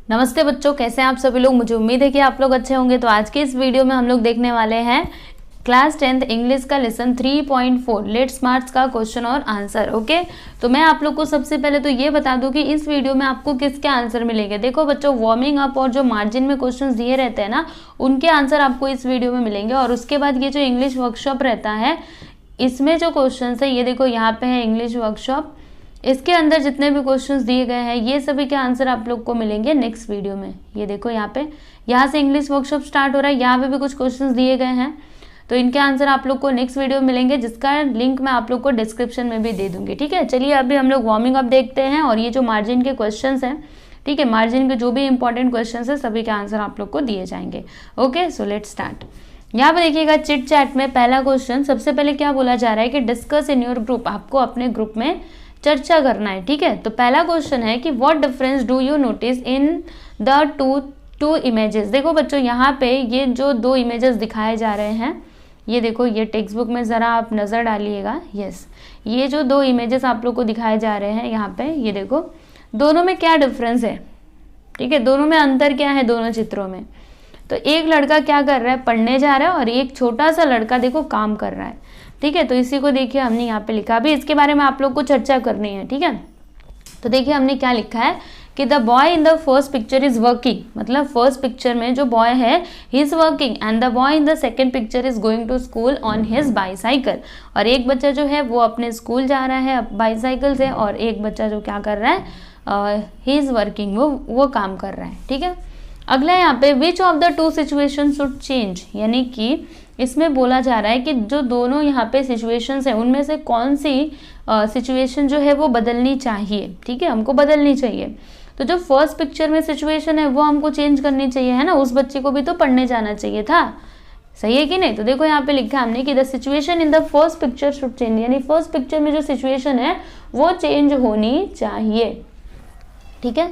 नमस्ते बच्चों, कैसे हैं आप सभी लोग। मुझे उम्मीद है कि आप लोग अच्छे होंगे। तो आज के इस वीडियो में हम लोग देखने वाले हैं क्लास 10th इंग्लिश का लेसन 3.4 लेट्स मार्क्स का क्वेश्चन और आंसर। ओके, तो मैं आप लोग को सबसे पहले तो ये बता दूं कि इस वीडियो में आपको किसके आंसर मिलेंगे। देखो बच्चों, वार्मिंग अप और जो मार्जिन में क्वेश्चंस दिए रहते हैं ना, उनके आंसर आपको इस वीडियो में मिलेंगे। और उसके बाद ये जो इंग्लिश वर्कशॉप रहता है, इसमें जो क्वेश्चन है, ये देखो यहाँ पे है इंग्लिश वर्कशॉप, इसके अंदर जितने भी क्वेश्चंस दिए गए हैं ये सभी के आंसर आप लोग को मिलेंगे नेक्स्ट वीडियो में। ये देखो यहाँ पे, यहाँ से इंग्लिश वर्कशॉप स्टार्ट हो रहा है, यहाँ पे भी कुछ क्वेश्चंस दिए गए हैं, तो इनके आंसर आप लोग को नेक्स्ट वीडियो में मिलेंगे, जिसका लिंक मैं आप लोग को डिस्क्रिप्शन में भी दे दूंगी। ठीक है, चलिए अभी हम लोग वार्मिंग अप देखते हैं। और ये जो मार्जिन के क्वेश्चन हैं, ठीक है, मार्जिन के जो भी इंपॉर्टेंट क्वेश्चन है सभी के आंसर आप लोग को दिए जाएंगे। Okay, so let's start. यहाँ पे देखिएगा चिट चैट में पहला क्वेश्चन, सबसे पहले क्या बोला जा रहा है कि डिस्कस इन योर ग्रुप, आपको अपने ग्रुप में चर्चा करना है। ठीक है, तो पहला क्वेश्चन है कि what difference do you notice in the two images. देखो बच्चों, यहाँ पे ये जो दो इमेजेस दिखाए जा रहे हैं, ये देखो, ये टेक्स्ट बुक में ज़रा आप नज़र डालिएगा। यस, ये जो दो इमेजेस आप लोग को दिखाए जा रहे हैं यहाँ पे, ये देखो, दोनों में क्या डिफरेंस है। ठीक है, दोनों में अंतर क्या है दोनों चित्रों में। तो एक लड़का क्या कर रहा है, पढ़ने जा रहा है, और एक छोटा सा लड़का देखो काम कर रहा है। ठीक है, तो इसी को देखिए हमने यहाँ पे लिखा, अभी इसके बारे में आप लोग को चर्चा करनी है। ठीक है, तो देखिए हमने क्या लिखा है कि the boy in the first picture is working, मतलब फर्स्ट पिक्चर में जो बॉय है he is working, and the boy in the second picture is going to school on his bicycle. और एक बच्चा जो है वो अपने स्कूल जा रहा है बाईसाइकिल से, और एक बच्चा जो क्या कर रहा है, ही इज वर्किंग, वो काम कर रहा है। ठीक है, अगला यहाँ पे which of the two situation should change, यानी कि इसमें बोला जा रहा है कि जो दोनों यहाँ पे सिचुएशंस हैं उनमें से कौन सी सिचुएशन जो है वो बदलनी चाहिए। ठीक है, हमको बदलनी चाहिए। तो जो फर्स्ट पिक्चर में सिचुएशन है वो हमको चेंज करनी चाहिए, है ना, उस बच्चे को भी तो पढ़ने जाना चाहिए था, सही है कि नहीं। तो देखो यहाँ पे लिखा हमने कि the situation in the first picture should change, यानी फर्स्ट पिक्चर में जो सिचुएशन है वो चेंज होनी चाहिए। ठीक है,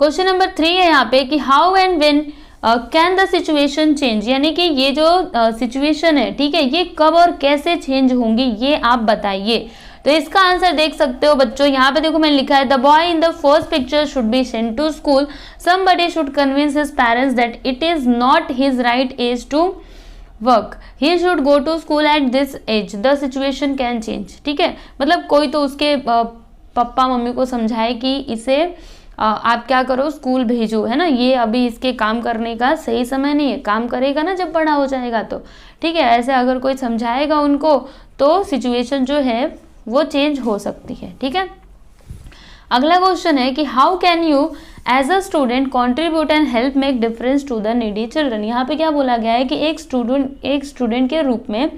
क्वेश्चन नंबर 3 है यहाँ पे कि how and when can the situation change, यानी कि ये जो सिचुएशन है, ठीक है, ये कब और कैसे चेंज होंगी ये आप बताइए। तो इसका आंसर देख सकते हो बच्चों, यहाँ पे देखो मैंने लिखा है the boy in the first picture should be sent to school, somebody should convince his parents that it is not his right age to work, he should go to school at this age, the situation can change. ठीक है, मतलब कोई तो उसके papa mummy को समझाए कि इसे आप क्या करो, स्कूल भेजो, है ना, ये अभी इसके काम करने का सही समय नहीं है, काम करेगा ना जब बड़ा हो जाएगा तो। ठीक है, ऐसे अगर कोई समझाएगा उनको तो सिचुएशन जो है वो चेंज हो सकती है। ठीक है, अगला क्वेश्चन है कि how can you as a student contribute and help make difference to the needy children. यहाँ पे क्या बोला गया है कि एक स्टूडेंट के रूप में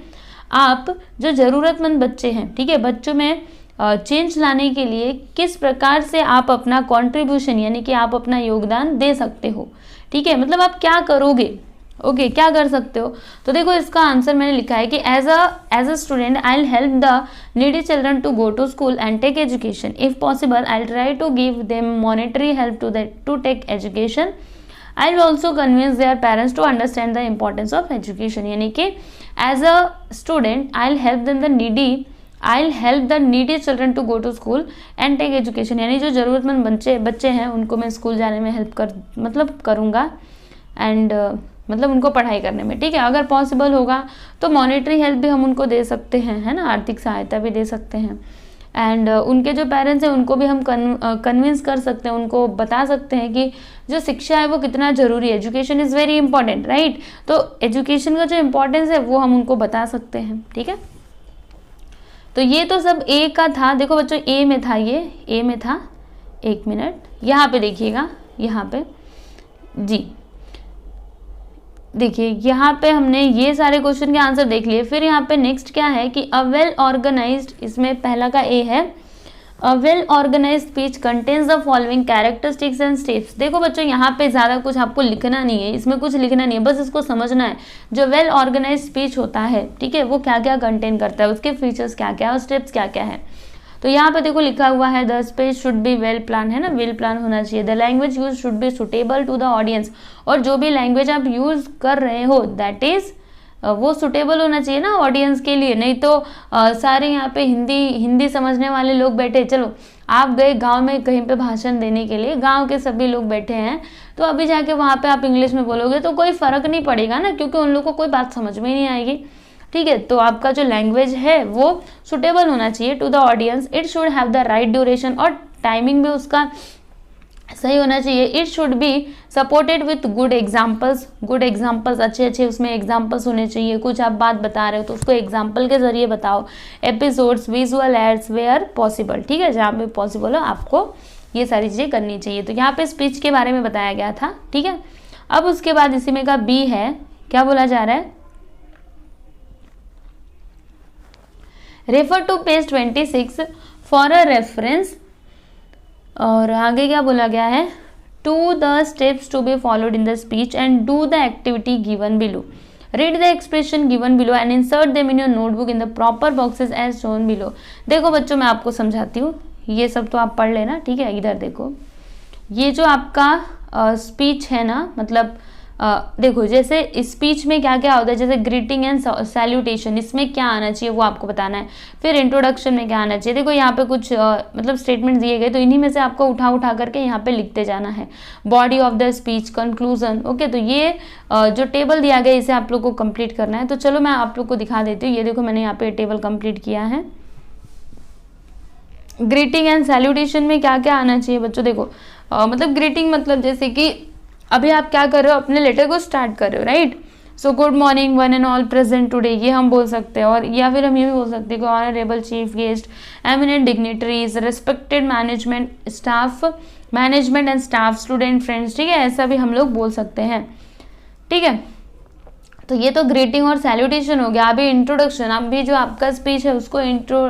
आप जो ज़रूरतमंद बच्चे हैं, ठीक है, बच्चों में चेंज लाने के लिए किस प्रकार से आप अपना कंट्रीब्यूशन, यानी कि आप अपना योगदान दे सकते हो। ठीक है, मतलब आप क्या करोगे। ओके, क्या कर सकते हो। तो देखो इसका आंसर मैंने लिखा है कि as a student I will help the needy children to go to school and take education, if possible I will try to give them monetary help to take education, I will also convince their parents to understand the importance of education, यानी कि as a student I will help them I'll help the needy children to go to school and take education, यानी जो ज़रूरतमंद बच्चे हैं उनको मैं school जाने में हेल्प करूँगा एंड मतलब उनको पढ़ाई करने में। ठीक है, अगर पॉसिबल होगा तो मॉनेटरी हेल्प भी हम उनको दे सकते हैं, है ना, आर्थिक सहायता भी दे सकते हैं। एंड उनके जो पेरेंट्स हैं उनको भी हम कन्विंस कर सकते हैं, उनको बता सकते हैं कि जो शिक्षा है वो कितना ज़रूरी है, education is very important, right. तो एजुकेशन का जो इम्पोर्टेंस है वो हम उनको बता सकते हैं। ठीक है, तो ये तो सब ए का था। देखो बच्चों, ए में था, ये ए में था, एक मिनट, यहाँ पे देखिएगा, यहाँ पे जी देखिए, यहाँ पे हमने ये सारे क्वेश्चन के आंसर देख लिए। फिर यहाँ पे नेक्स्ट क्या है कि अ वेल ऑर्गेनाइज्ड, इसमें पहला का ए है, a well organised speech contains the following characteristics and steps. देखो बच्चों, यहाँ पे ज़्यादा कुछ आपको लिखना नहीं है, इसमें कुछ लिखना नहीं है, बस इसको समझना है। जो वेल ऑर्गेनाइज्ड स्पीच होता है, ठीक है, वो क्या क्या कंटेन करता है, उसके फीचर्स क्या क्या है और स्टेप्स क्या क्या है। तो यहाँ पे देखो लिखा हुआ है the speech should be well plan, है ना, वेल प्लान होना चाहिए। The language use should be suitable to the audience, और जो भी लैंग्वेज आप यूज कर रहे हो दैट इज वो सुटेबल होना चाहिए ना ऑडियंस के लिए, नहीं तो सारे यहाँ पे हिंदी समझने वाले लोग बैठे, चलो आप गए गांव में कहीं पे भाषण देने के लिए, गांव के सभी लोग बैठे हैं, तो अभी जाके वहाँ पे आप इंग्लिश में बोलोगे तो कोई फ़र्क नहीं पड़ेगा ना, क्योंकि उन लोगों को कोई बात समझ में ही नहीं आएगी। ठीक है, तो आपका जो लैंग्वेज है वो सुटेबल होना चाहिए to the audience. It should have the right duration, और टाइमिंग भी उसका सही होना चाहिए। It should be supported with good examples, good examples, अच्छे अच्छे उसमें एग्जाम्पल्स होने चाहिए। कुछ आप बात बता रहे हो तो उसको एग्जाम्पल के जरिए बताओ। Episodes, visual aids where possible, ठीक है, जहाँ पे पॉसिबल हो आपको ये सारी चीज़ें करनी चाहिए। तो यहाँ पे स्पीच के बारे में बताया गया था। ठीक है, अब उसके बाद इसी में का बी है, क्या बोला जा रहा है, refer to page 26 for a reference, और आगे क्या बोला गया है, to the steps to be followed in the speech and do the activity given below, read the expression given below and insert them in your notebook in the proper boxes as shown below. देखो बच्चों, मैं आपको समझाती हूँ, ये सब तो आप पढ़ लेना। ठीक है, इधर देखो, ये जो आपका स्पीच है ना, मतलब देखो जैसे स्पीच में क्या क्या होता है, जैसे ग्रीटिंग एंड सैल्यूटेशन, इसमें क्या आना चाहिए वो आपको बताना है। फिर इंट्रोडक्शन में क्या आना चाहिए, देखो यहाँ पे कुछ मतलब स्टेटमेंट दिए गए, तो इन्हीं में से आपको उठा उठा करके यहाँ पे लिखते जाना है। Body of the speech, conclusion, okay. तो ये जो टेबल दिया गया इसे आप लोग को कंप्लीट करना है। तो चलो मैं आप लोग को दिखा देती हूँ। ये देखो मैंने यहाँ पे टेबल कंप्लीट किया है। ग्रीटिंग एंड सैल्यूटेशन में क्या क्या आना चाहिए बच्चों, देखो मतलब ग्रीटिंग मतलब जैसे कि अभी आप क्या कर रहे हो, अपने लेटर को स्टार्ट कर रहे हो, right. So good morning one and all present today, ये हम बोल सकते हैं। और या फिर हम ये भी बोल सकते हैं कि honourable chief guest, eminent dignitaries, respected management and staff, student friends, ठीक है, ऐसा भी हम लोग बोल सकते हैं। ठीक है, तो ये तो ग्रीटिंग और सैल्यूटेशन हो गया। अभी इंट्रोडक्शन, अभी जो आपका स्पीच है उसको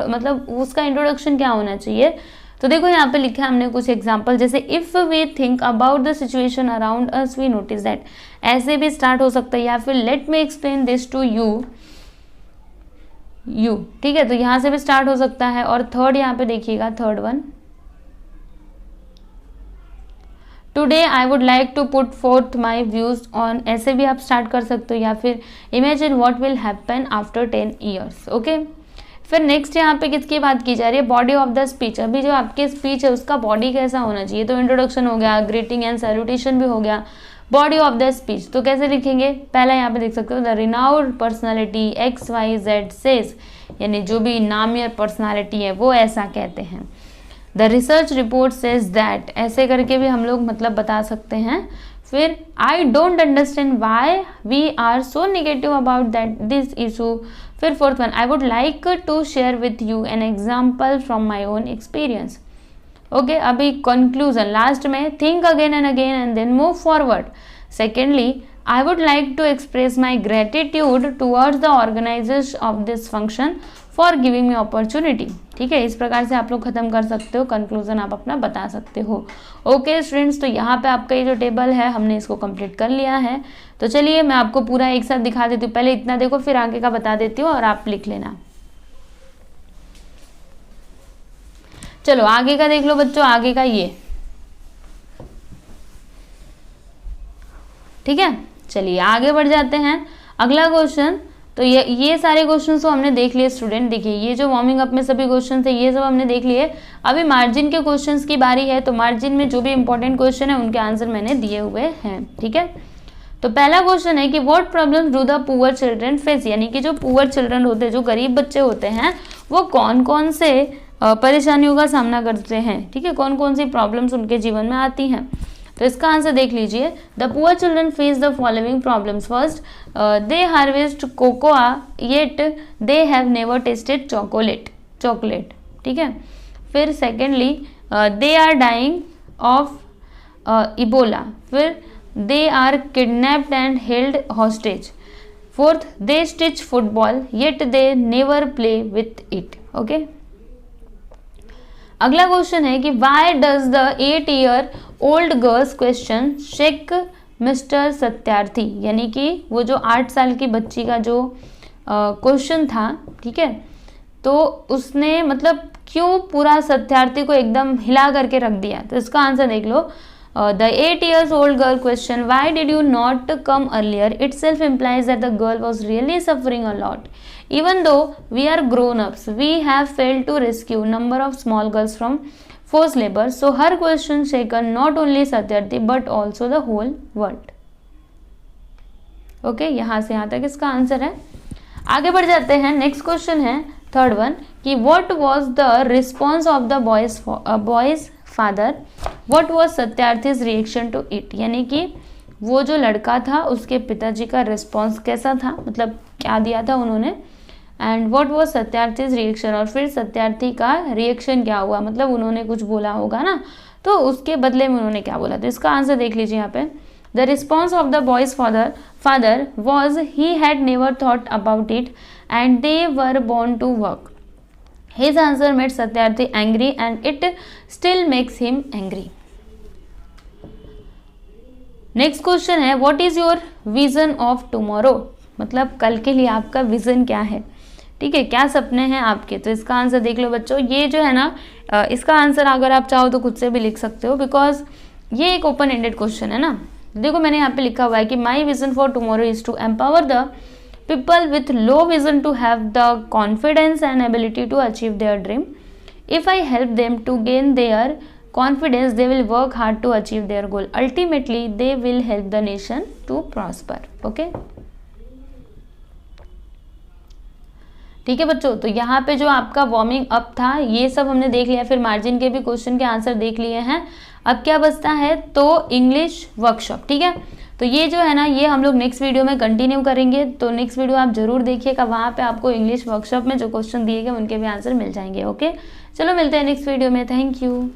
मतलब उसका इंट्रोडक्शन क्या होना चाहिए, तो देखो यहाँ पे लिखा है हमने कुछ एग्जाम्पल, जैसे if we think about the situation around us we notice that, ऐसे भी स्टार्ट हो सकता है। या फिर let me explain this to you, ठीक है, तो यहाँ से भी स्टार्ट हो सकता है। और थर्ड यहाँ पे देखिएगा, third one, today I would like to put forth my views on, ऐसे भी आप स्टार्ट कर सकते हो। या फिर imagine what will happen after 10 years, okay. फिर नेक्स्ट यहाँ पे किसकी बात की जा रही है, बॉडी ऑफ द स्पीच। अभी जो आपके स्पीच है उसका बॉडी कैसा होना चाहिए, तो इंट्रोडक्शन हो गया, ग्रीटिंग एंड सैल्यूटेशन भी हो गया, बॉडी ऑफ द स्पीच। तो कैसे लिखेंगे, पहला यहाँ पे देख सकते हो, the renowned personality XYZ says, यानी जो भी नामियर पर्सनालिटी है वो ऐसा कहते हैं। The research report says that, ऐसे करके भी हम लोग मतलब बता सकते हैं। फिर I don't understand why we are so negative about that this issue. फिर fourth one, I would like to share with you an example from my own experience, okay. अभी कंक्लूजन लास्ट में, think again and then move forward. Secondly, I would like to express my gratitude towards the organisers of this function for giving me opportunity. ठीक है, इस प्रकार से आप लोग खत्म कर सकते हो, कंक्लूजन आप अपना बता सकते हो। ओके स्टूडेंट्स, तो यहाँ पे आपका ये जो टेबल है हमने इसको कंप्लीट कर लिया है। तो चलिए मैं आपको पूरा एक साथ दिखा देती हूँ, पहले इतना देखो फिर आगे का बता देती हूँ और आप लिख लेना। चलो आगे का देख लो बच्चों, आगे का ये, ठीक है। चलिए आगे बढ़ जाते हैं, अगला क्वेश्चन। तो ये सारे क्वेश्चन तो हमने देख लिए स्टूडेंट, देखिए ये जो वार्मिंग अप में सभी क्वेश्चन थे ये सब हमने देख लिए। अभी मार्जिन के क्वेश्चंस की बारी है, तो मार्जिन में जो भी इंपॉर्टेंट क्वेश्चन है उनके आंसर मैंने दिए हुए हैं, ठीक है। तो पहला क्वेश्चन है कि what problems do the poor children face, यानी कि जो पुअर चिल्ड्रन होते हैं, जो गरीब बच्चे होते हैं, वो कौन कौन से परेशानियों का सामना करते हैं, ठीक है, कौन कौन सी प्रॉब्लम्स उनके जीवन में आती हैं। तो इसका आंसर देख लीजिए, the poor children face the following problems. First, they harvest cocoa yet they have never tasted chocolate, ठीक है। फिर secondly, they are dying of Ebola. फिर they are kidnapped and held hostage. Fourth, they stitch football yet they never play with it, okay. अगला question है कि why does the 8 year old girls question shake mister Satyarthi, यानी कि वो जो 8 साल की बच्ची का जो क्वेश्चन था, ठीक है, तो उसने मतलब क्यों पूरा सत्यार्थी को एकदम हिला करके रख दिया। तो इसका आंसर देख लो, the 8 years old girl question, why did you not come earlier, itself implies that the girl was really suffering a lot. Even though we are grown ups, we have failed to rescue number of small girls from forced labor. So her question shaken not only Satyarthi but also the whole world. Okay, यहाँ से यहाँ तक इसका answer है। आगे बढ़ जाते हैं। नेक्स्ट क्वेश्चन है थर्ड वन कि what was the response of the boy's father, what was Satyarthi's reaction to it, यानी कि वो जो लड़का था उसके पिताजी का रिस्पॉन्स कैसा था, मतलब क्या दिया था उन्होंने, and what was Satyarthi's reaction, और फिर सत्यार्थी का रिएक्शन क्या हुआ, मतलब उन्होंने कुछ बोला होगा ना, तो उसके बदले में उन्होंने क्या बोला। तो इसका आंसर देख लीजिए यहाँ पे। The response of the boy's father was he had never thought about it and they were born to work. His answer made Satyarthi angry and it still makes him angry. Next question है what is your vision of tomorrow, मतलब कल के लिए आपका vision क्या है, ठीक है, क्या सपने हैं आपके। तो इसका आंसर देख लो बच्चों। ये जो है ना, इसका आंसर अगर आप चाहो तो खुद से भी लिख सकते हो, बिकॉज ये एक ओपन एंडेड क्वेश्चन है ना। देखो मैंने यहाँ पे लिखा हुआ है कि my vision for tomorrow is to empower the people with low vision to have the confidence and ability to achieve their dream. If I help them to gain their confidence, they will work hard to achieve their goal. Ultimately, they will help the nation to prosper. Okay? ठीक है बच्चों, तो यहाँ पे जो आपका warming up था ये सब हमने देख लिया, फिर मार्जिन के भी क्वेश्चन के आंसर देख लिए हैं। अब क्या बचता है, तो इंग्लिश वर्कशॉप, ठीक है। तो ये जो है ना, ये हम लोग नेक्स्ट वीडियो में कंटिन्यू करेंगे, तो नेक्स्ट वीडियो आप जरूर देखिएगा, वहाँ पे आपको इंग्लिश वर्कशॉप में जो क्वेश्चन दिए गए उनके भी आंसर मिल जाएंगे। ओके, चलो मिलते हैं नेक्स्ट वीडियो में। Thank you.